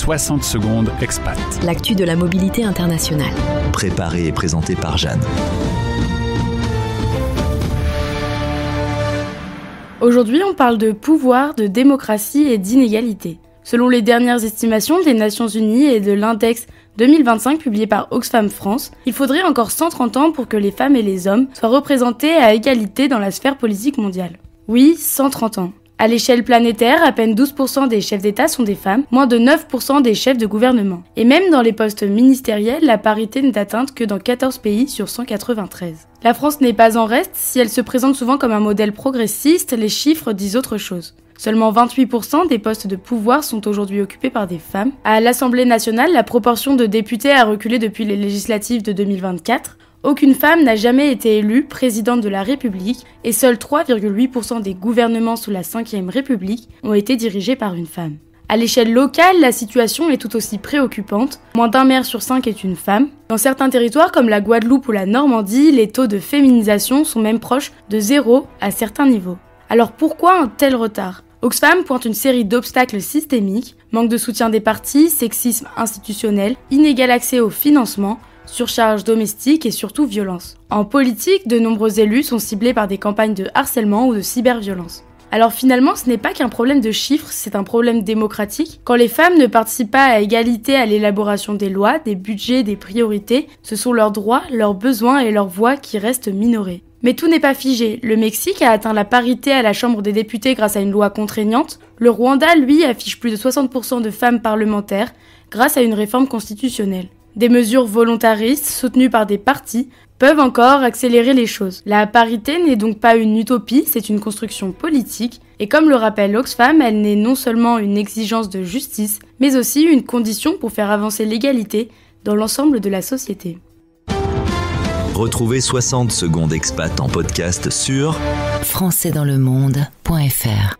60 secondes expat. L'actu de la mobilité internationale. Préparé et présenté par Jeanne. Aujourd'hui, on parle de pouvoir, de démocratie et d'inégalité. Selon les dernières estimations des Nations Unies et de l'index 2025 publié par Oxfam France, il faudrait encore 130 ans pour que les femmes et les hommes soient représentés à égalité dans la sphère politique mondiale. Oui, 130 ans. À l'échelle planétaire, à peine 12% des chefs d'État sont des femmes, moins de 9% des chefs de gouvernement. Et même dans les postes ministériels, la parité n'est atteinte que dans 14 pays sur 193. La France n'est pas en reste, si elle se présente souvent comme un modèle progressiste, les chiffres disent autre chose. Seulement 28% des postes de pouvoir sont aujourd'hui occupés par des femmes. À l'Assemblée nationale, la proportion de députés a reculé depuis les législatives de 2024. Aucune femme n'a jamais été élue présidente de la République et seuls 3,8% des gouvernements sous la Ve République ont été dirigés par une femme. À l'échelle locale, la situation est tout aussi préoccupante. Moins d'un maire sur 5 est une femme. Dans certains territoires comme la Guadeloupe ou la Normandie, les taux de féminisation sont même proches de 0 à certains niveaux. Alors pourquoi un tel retard ? Oxfam pointe une série d'obstacles systémiques, manque de soutien des partis, sexisme institutionnel, inégal accès au financement, surcharge domestique et surtout violence. En politique, de nombreux élus sont ciblés par des campagnes de harcèlement ou de cyberviolence. Alors finalement, ce n'est pas qu'un problème de chiffres, c'est un problème démocratique. Quand les femmes ne participent pas à égalité à l'élaboration des lois, des budgets, des priorités, ce sont leurs droits, leurs besoins et leurs voix qui restent minorés. Mais tout n'est pas figé. Le Mexique a atteint la parité à la Chambre des députés grâce à une loi contraignante. Le Rwanda, lui, affiche plus de 60% de femmes parlementaires grâce à une réforme constitutionnelle. Des mesures volontaristes, soutenues par des partis, peuvent encore accélérer les choses. La parité n'est donc pas une utopie, c'est une construction politique. Et comme le rappelle Oxfam, elle n'est non seulement une exigence de justice, mais aussi une condition pour faire avancer l'égalité dans l'ensemble de la société. Retrouvez 60 secondes expat en podcast sur françaisdanslemonde.fr